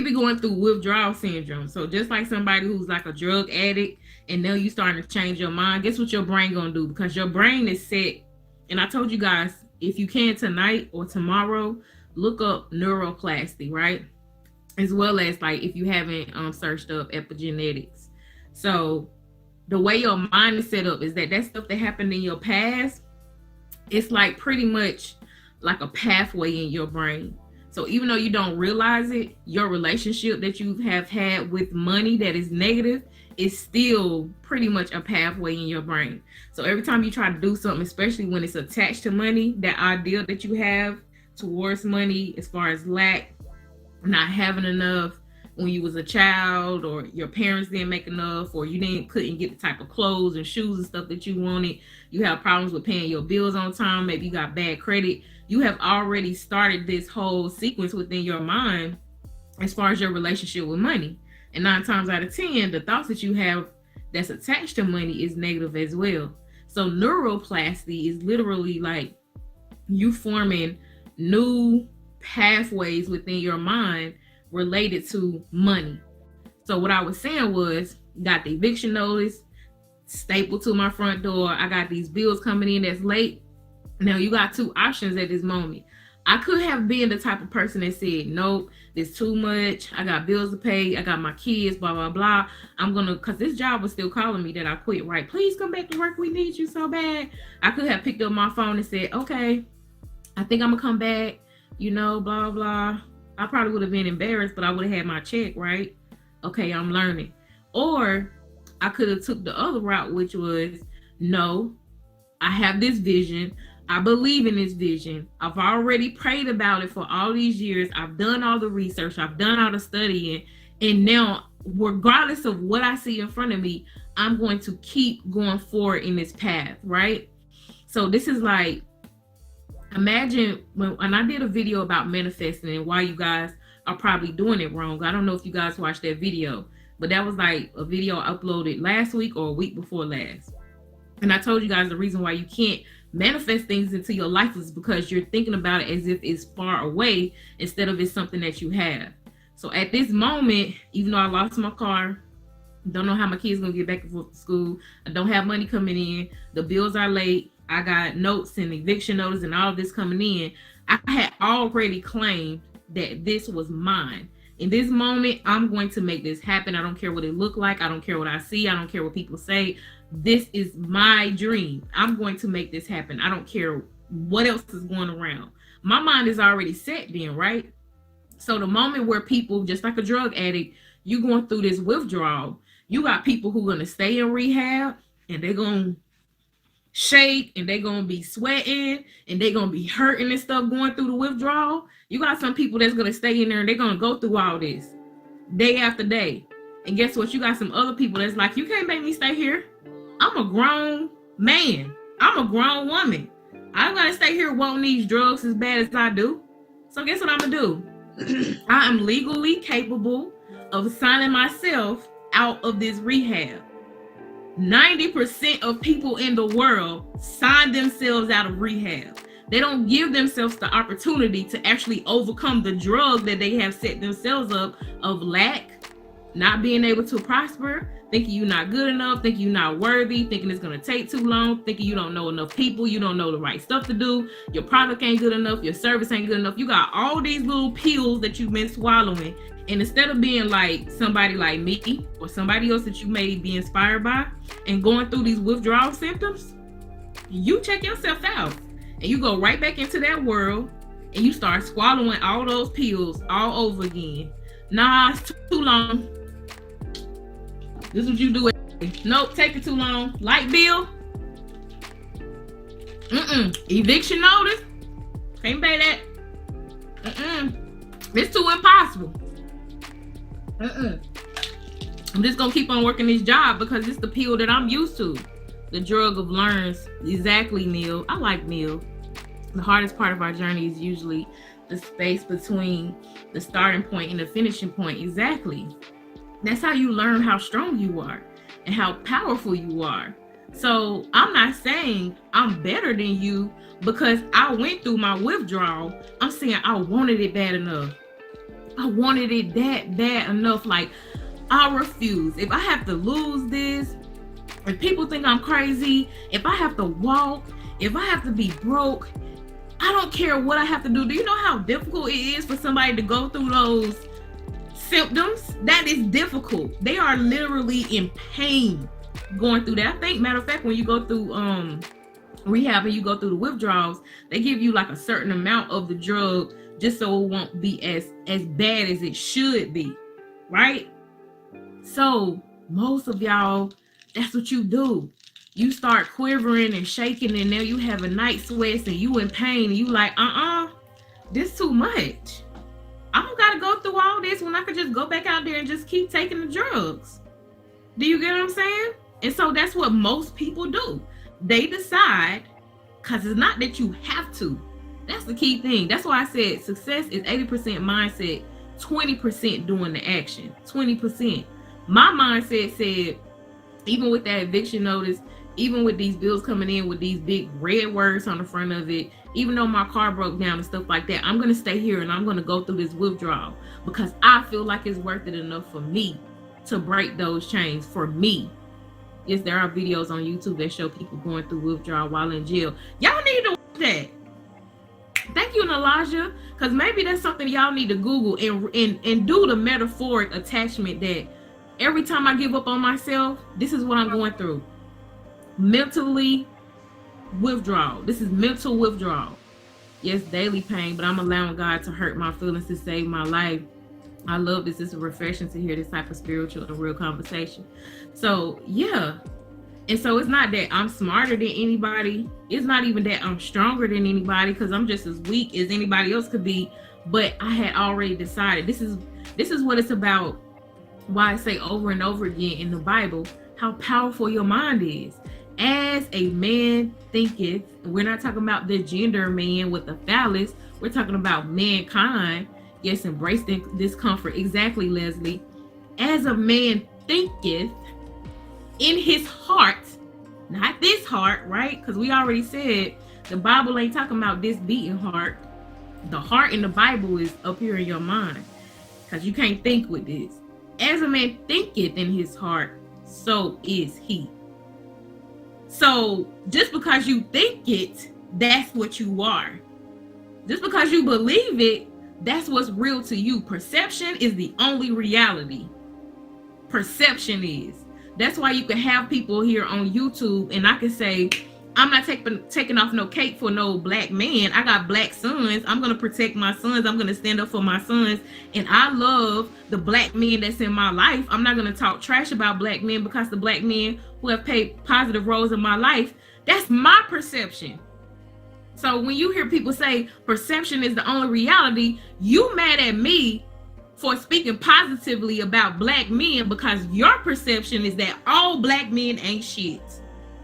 be going through withdrawal syndrome. So just like somebody who's like a drug addict and now you starting to change your mind, guess what your brain gonna do? Because your brain is set. And I told you guys, if you can tonight or tomorrow, look up neuroplasty, right? As well as like if you haven't searched up epigenetics. So the way your mind is set up is that stuff that happened in your past, it's like pretty much like a pathway in your brain. So even though you don't realize it, your relationship that you have had with money that is negative is still pretty much a pathway in your brain. So every time you try to do something, especially when it's attached to money, that ideal that you have towards money as far as lack, not having enough when you was a child, or your parents didn't make enough, or you couldn't get the type of clothes and shoes and stuff that you wanted, you have problems with paying your bills on time, maybe you got bad credit, you have already started this whole sequence within your mind as far as your relationship with money. And 9 times out of 10, the thoughts that you have that's attached to money is negative as well. So neuroplasty is literally like you forming new pathways within your mind related to money. So what I was saying was, got the eviction notice stapled to my front door. I got these bills coming in that's late. Now you got 2 options at this moment. I could have been the type of person that said, nope, it's too much. I got bills to pay. I got my kids, blah, blah, blah. Because this job was still calling me that I quit, right? Please come back to work. We need you so bad. I could have picked up my phone and said, okay, I think I'm going to come back, blah, blah. I probably would have been embarrassed, but I would have had my check, right? Okay, I'm learning. Or I could have took the other route, which was, no, I have this vision. I believe in this vision. I've already prayed about it for all these years. I've done all the research. I've done all the studying. And now, regardless of what I see in front of me, I'm going to keep going forward in this path, right? So this is like, imagine when I did a video about manifesting and why you guys are probably doing it wrong. I don't know if you guys watched that video, but that was like a video I uploaded last week or a week before last. And I told you guys the reason why you can't manifest things into your life is because you're thinking about it as if it's far away instead of it's something that you have. So at this moment, even though I lost my car, don't know how my kids gonna get back and forth to school, I don't have money coming in, the bills are late, I got notes and eviction notice and all of this coming in, I had already claimed that this was mine. In this moment, I'm going to make this happen. I don't care what it look like. I don't care what I see. I don't care what people say. This is my dream. I'm going to make this happen. I don't care what else is going around. My mind is already set then, right? So the moment where people, just like a drug addict, you going through this withdrawal, you got people who are going to stay in rehab and they're going to shake and they're going to be sweating and they're going to be hurting and stuff going through the withdrawal. You got some people that's going to stay in there and they're going to go through all this day after day. And guess what? You got some other people that's like, you can't make me stay here. I'm a grown man. I'm a grown woman. I'm going to stay here wanting these drugs as bad as I do. So guess what I'm going to do? I am legally capable of signing myself out of this rehab. 90% of people in the world sign themselves out of rehab. They don't give themselves the opportunity to actually overcome the drug that they have set themselves up of lack, not being able to prosper, thinking you're not good enough, thinking you're not worthy, thinking it's going to take too long, thinking you don't know enough people, you don't know the right stuff to do, your product ain't good enough, your service ain't good enough. You got all these little pills that you've been swallowing. And instead of being like somebody like me or somebody else that you may be inspired by and going through these withdrawal symptoms, you check yourself out and you go right back into that world and you start swallowing all those pills all over again. Nah, it's too long. This is what you do. Nope, take it too long. Light bill. Eviction notice. Can't pay that. It's too impossible. I'm just gonna keep on working this job because it's the pill that I'm used to. The drug of learns. Exactly, Neil. I like Neil. The hardest part of our journey is usually the space between the starting point and the finishing point. Exactly. That's how you learn how strong you are and how powerful you are. So I'm not saying I'm better than you because I went through my withdrawal. I'm saying I wanted it bad enough. I wanted it that bad enough. Like, I refuse. If I have to lose this, if people think I'm crazy, if I have to walk, if I have to be broke, I don't care what I have to do. Do you know how difficult it is for somebody to go through those symptoms? That is difficult. They are literally in pain going through that. I think, matter of fact, when you go through rehab and you go through the withdrawals, they give you like a certain amount of the drug just so it won't be as bad as it should be, right? So most of y'all, that's what you do. You start quivering and shaking, and now you have a night sweats and you in pain, and you like, this too much. I don't gotta go through all this when I could just go back out there and just keep taking the drugs. Do you get what I'm saying? And so that's what most people do. They decide, because it's not that you have to. That's the key thing. That's why I said success is 80% mindset, 20% doing the action. 20%. My mindset said, even with that eviction notice, even with these bills coming in with these big red words on the front of it, even though my car broke down and stuff like that, I'm going to stay here and I'm going to go through this withdrawal because I feel like it's worth it enough for me to break those chains for me. Yes, there are videos on YouTube that show people going through withdrawal while in jail. Y'all need to watch that. Thank you, Elijah, because maybe that's something y'all need to Google and do the metaphoric attachment that every time I give up on myself, this is what I'm going through. Mentally withdrawal. This is mental withdrawal. Yes, daily pain, but I'm allowing God to hurt my feelings to save my life. I love this. It's refreshing to hear this type of spiritual and real conversation. So yeah. And so it's not that I'm smarter than anybody. It's not even that I'm stronger than anybody, because I'm just as weak as anybody else could be. But I had already decided this is what it's about. Why I say over and over again in the Bible how powerful your mind is. As a man thinketh, we're not talking about the gender man with the phallus. We're talking about mankind. Yes, embrace the discomfort. Exactly, Leslie. As a man thinketh in his heart, not this heart, right? Because we already said the Bible ain't talking about this beating heart. The heart in the Bible is up here in your mind, because you can't think with this. As a man thinketh in his heart, so is he. So just because you think it, that's what you are. Just because you believe it, that's what's real to you. Perception is the only reality. Perception is. That's why you can have people here on YouTube and I can say, I'm not taking off no cake for no black man. I got black sons. I'm going to protect my sons. I'm going to stand up for my sons. And I love the black men that's in my life. I'm not going to talk trash about black men, because the black men who have played positive roles in my life, that's my perception. So when you hear people say perception is the only reality, you mad at me for speaking positively about black men, because your perception is that all black men ain't shit.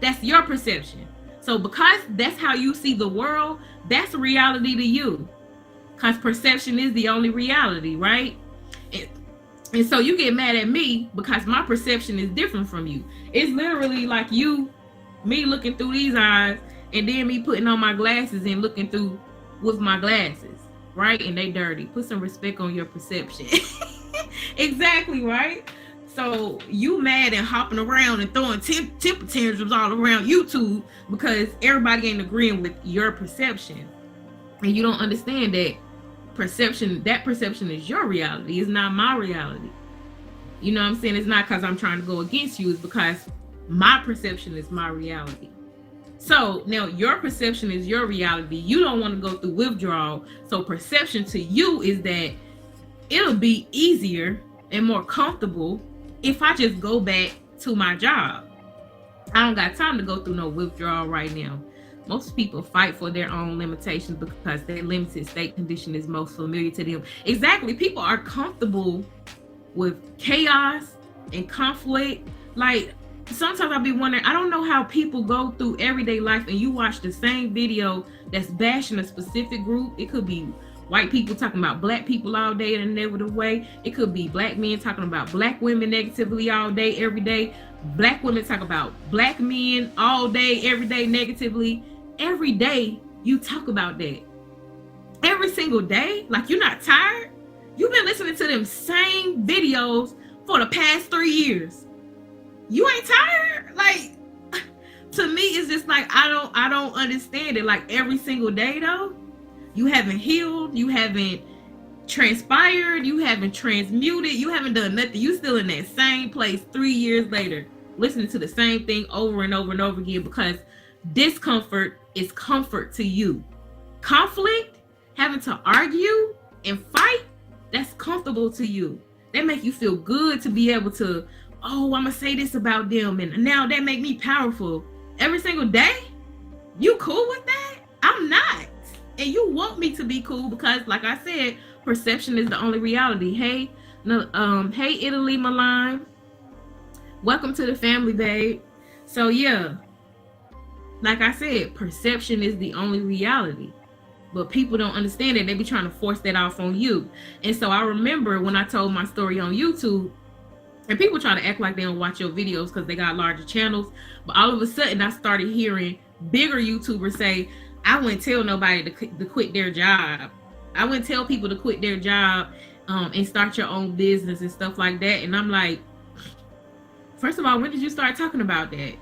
That's your perception. So because that's how you see the world, that's reality to you. Because perception is the only reality, right? And so you get mad at me because my perception is different from you. It's literally like me looking through these eyes and then me putting on my glasses and looking through with my glasses, right? And they dirty. Put some respect on your perception. Exactly, right? So you mad and hopping around and throwing temper tantrums all around YouTube because everybody ain't agreeing with your perception. And you don't understand that perception is your reality. It's not my reality. You know what I'm saying? It's not because I'm trying to go against you. It's because my perception is my reality. So now your perception is your reality. You don't want to go through withdrawal. So perception to you is that it'll be easier and more comfortable if I just go back to my job. I don't got time to go through no withdrawal right now. Most people fight for their own limitations because their limited state condition is most familiar to them. Exactly. People are comfortable with chaos and conflict. Like, sometimes I'll be wondering, I don't know how people go through everyday life and you watch the same video that's bashing a specific group. It could be white people talking about black people all day in a negative way. It could be black men talking about black women negatively all day, every day. Black women talk about black men all day, every day negatively. Every day you talk about that. Every single day. Like, you're not tired. You've been listening to them same videos for the past 3 years. You ain't tired? Like, to me, it's just like, I don't understand it. Like, every single day though, you haven't healed, you haven't transpired, you haven't transmuted, you haven't done nothing. You still in that same place 3 years later, listening to the same thing over and over and over again, because discomfort is comfort to you. Conflict, having to argue and fight, that's comfortable to you. That make you feel good to be able to, oh, I'm gonna say this about them, and now that make me powerful. Every single day, you cool with that? I'm not. And you want me to be cool because, like I said, perception is the only reality. Hey, hey, Italy, Milan. Welcome to the family, babe. So yeah, like I said, perception is the only reality. But people don't understand it. They be trying to force that off on you. And so I remember when I told my story on YouTube, and people try to act like they don't watch your videos because they got larger channels. But all of a sudden, I started hearing bigger YouTubers say, I wouldn't tell nobody to quit their job. I wouldn't tell people to quit their job and start your own business and stuff like that. And I'm like, first of all, when did you start talking about that?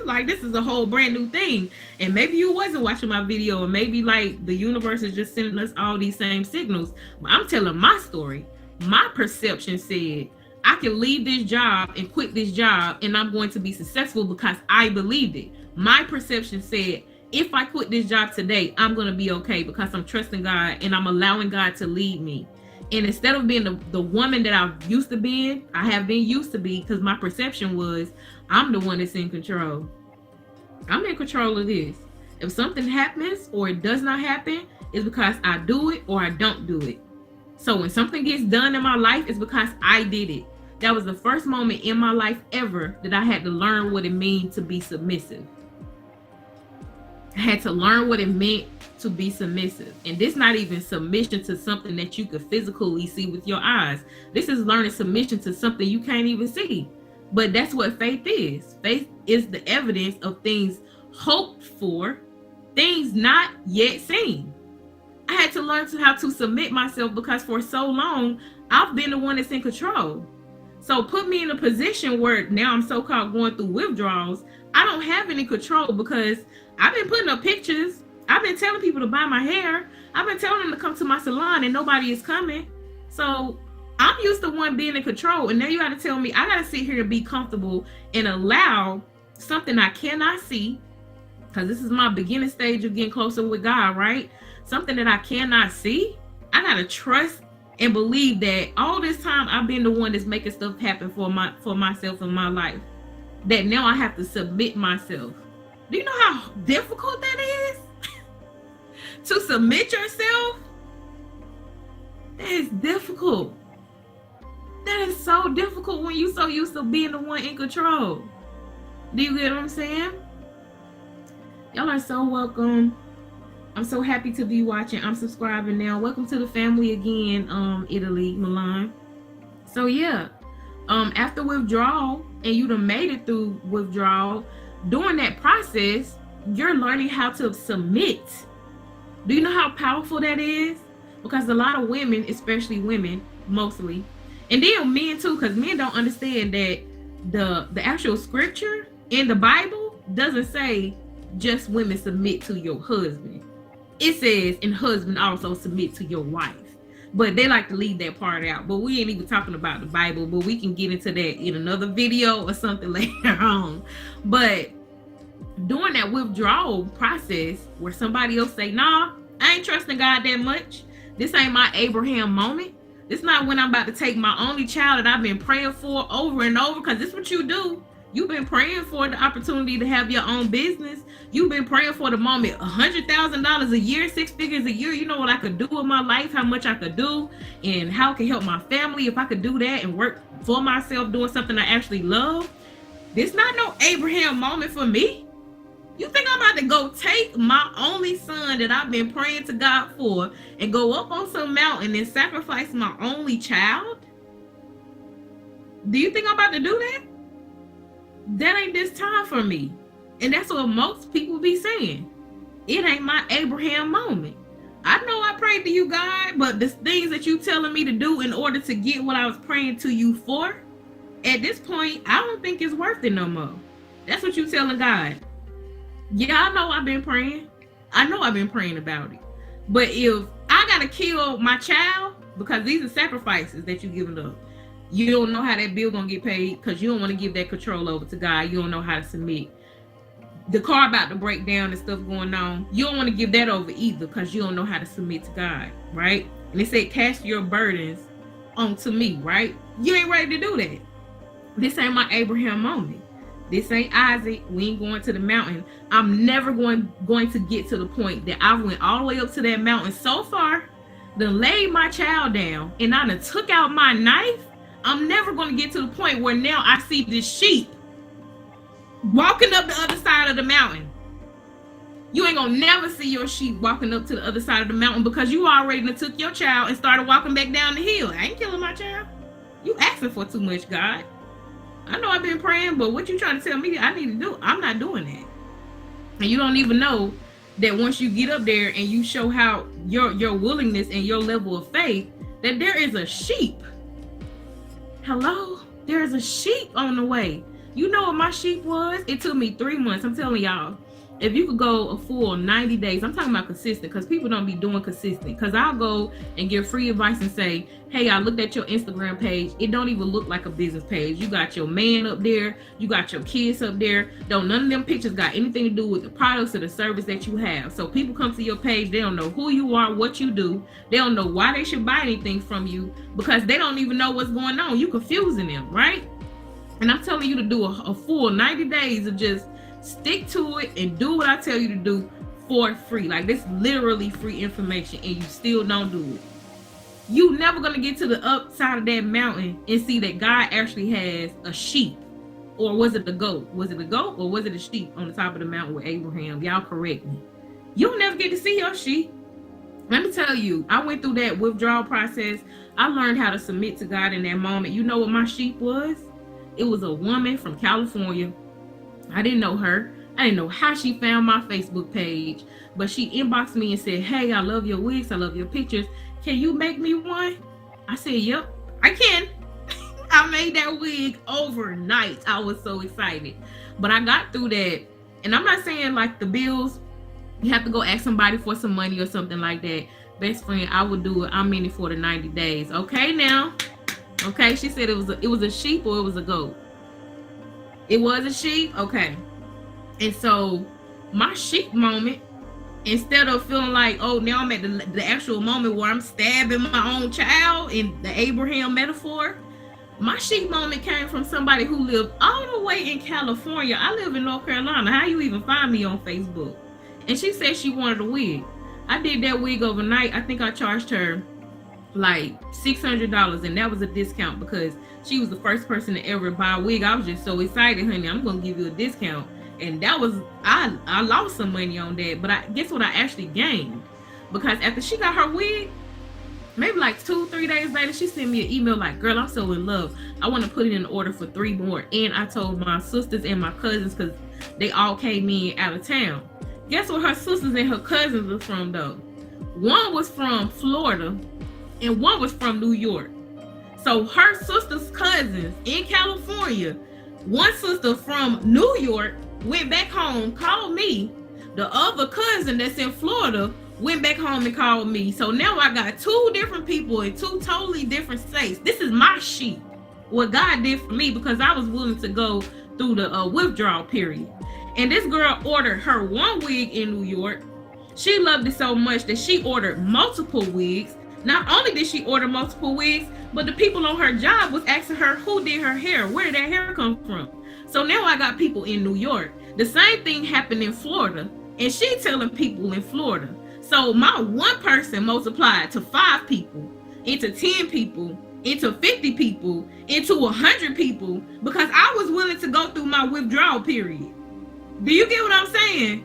Like, this is a whole brand new thing. And maybe you wasn't watching my video, or maybe like the universe is just sending us all these same signals. But I'm telling my story. My perception said, I can leave this job and quit this job and I'm going to be successful because I believed it. My perception said, if I quit this job today, I'm going to be okay because I'm trusting God and I'm allowing God to lead me. And instead of being the woman that I have been used to be, because my perception was, I'm the one that's in control. I'm in control of this. If something happens or it does not happen, it's because I do it or I don't do it. So when something gets done in my life, it's because I did it. That was the first moment in my life ever that I had to learn what it means to be submissive. I had to learn what it meant to be submissive. And this not even submission to something that you could physically see with your eyes. This is learning submission to something you can't even see. But that's what faith is. Faith is the evidence of things hoped for, things not yet seen. I had to learn how to submit myself because for so long, I've been the one that's in control. So put me in a position where now I'm so-called going through withdrawals. I don't have any control because I've been putting up pictures. I've been telling people to buy my hair. I've been telling them to come to my salon and nobody is coming. So I'm used to one being in control. And now you got to tell me I got to sit here and be comfortable and allow something I cannot see, because this is my beginning stage of getting closer with God, right? Something that I cannot see. I got to trust and believe that all this time I've been the one that's making stuff happen for myself in my life. That now I have to submit myself. Do you know how difficult that is? To submit yourself? That is difficult. That is so difficult when you're so used to being the one in control. Do you get what I'm saying? Y'all are so welcome. I'm so happy to be watching. I'm subscribing now. Welcome to the family again, Italy, Milan. So yeah, after withdrawal, and you done made it through withdrawal, during that process, you're learning how to submit. Do you know how powerful that is? Because a lot of women, especially women, mostly, and then men too, because men don't understand that the actual scripture in the Bible doesn't say just women submit to your husband. It says, and husband also submit to your wife. But they like to leave that part out. But we ain't even talking about the Bible, but we can get into that in another video or something later on. But during that withdrawal process where somebody else say, nah, I ain't trusting God that much. This ain't my Abraham moment. This not when I'm about to take my only child that I've been praying for over and over, because this is what you do. You've been praying for the opportunity to have your own business. You've been praying for the moment, $100,000 a year, 6 figures a year. You know what I could do with my life, how much I could do, and how it can help my family if I could do that and work for myself doing something I actually love. This not no Abraham moment for me. You think I'm about to go take my only son that I've been praying to God for and go up on some mountain and sacrifice my only child? Do you think I'm about to do that? That ain't this time for me. And that's what most people be saying. It ain't my Abraham moment. I know I prayed to you, God, but the things that you telling me to do in order to get what I was praying to you for, at this point, I don't think it's worth it no more. That's what you telling God. Yeah, I know I've been praying. I know I've been praying about it. But if I gotta kill my child, because these are sacrifices that you giving up, you don't know how that bill gonna get paid because you don't want to give that control over to God. You don't know how to submit. The car about to break down and stuff going on, you don't want to give that over either because you don't know how to submit to God, right? And they said, cast your burdens onto me, right? You ain't ready to do that. This ain't my Abraham moment. This ain't Isaac. We ain't going to the mountain. I'm never going to get to the point that I went all the way up to that mountain so far, then laid my child down, and I done took out my knife. I'm never going to get to the point where now I see this sheep walking up the other side of the mountain. You ain't gonna never see your sheep walking up to the other side of the mountain because you already done took your child and started walking back down the hill. I ain't killing my child. You asking for too much, God. I know I've been praying, but what you trying to tell me I need to do? I'm not doing that. And you don't even know that once you get up there and you show how your willingness and your level of faith, that there is a sheep. Hello? There is a sheep on the way. You know what my sheep was? It took me 3 months. I'm telling y'all, if you could go a full 90 days, I'm talking about consistent, because people don't be doing consistent. Because I'll go and give free advice and say, hey, I looked at your Instagram page. It don't even look like a business page. You got your man up there. You got your kids up there. None of them pictures got anything to do with the products or the service that you have. So people come to your page. They don't know who you are, what you do. They don't know why they should buy anything from you because they don't even know what's going on. You confusing them, right? And I'm telling you to do a full 90 days of just stick to it and do what I tell you to do for free. Like, this literally free information, and you still don't do it. You never gonna get to the upside of that mountain and see that God actually has a sheep. Or was it the goat? Was it a goat or was it a sheep on the top of the mountain with Abraham? Y'all correct me. You'll never get to see your sheep. Let me tell you, I went through that withdrawal process. I learned how to submit to God in that moment. You know what my sheep was? It was a woman from California. I didn't know her. I didn't know how she found my Facebook page, but she inboxed me and said, hey, I love your wigs. I love your pictures. Can you make me one? I said, yep, I can. I made that wig overnight. I was so excited. But I got through that. And I'm not saying like the bills, you have to go ask somebody for some money or something like that. Best friend, I would do it. I'm in it for the 90 days. Okay, now. Okay, she said it was a sheep or it was a goat. It was a sheep. Okay. And so my sheep moment, instead of feeling like, oh, now I'm at the actual moment where I'm stabbing my own child in the Abraham metaphor, my sheep moment came from somebody who lived all the way in California. I live in North Carolina. How you even find me on Facebook? And she said she wanted a wig. I did that wig overnight. I think I charged her like $600, and that was a discount because she was the first person to ever buy a wig. I was just so excited, honey. I'm gonna give you a discount. And that was, I lost some money on that, but guess what I actually gained? Because after she got her wig, maybe like 2-3 days later, she sent me an email like, girl, I'm so in love. I want to put it in order for 3 more. And I told my sisters and my cousins, because they all came in out of town. Guess what her sisters and her cousins are from though? One was from Florida and one was from New York. So her sister's cousins in California, one sister from New York went back home, called me. The other cousin that's in Florida went back home and called me. So now I got 2 different people in 2 totally different states. This is my sheep. What God did for me, because I was willing to go through the withdrawal period. And this girl ordered her 1 wig in New York. She loved it so much that she ordered multiple wigs. Not only did she order multiple wigs, but the people on her job was asking her who did her hair. Where did that hair come from? So now I got people in New York. The same thing happened in Florida, and she telling people in Florida. So my 1 person multiplied to 5 people, into 10 people, into 50 people, into 100 people, because I was willing to go through my withdrawal period. Do you get what I'm saying?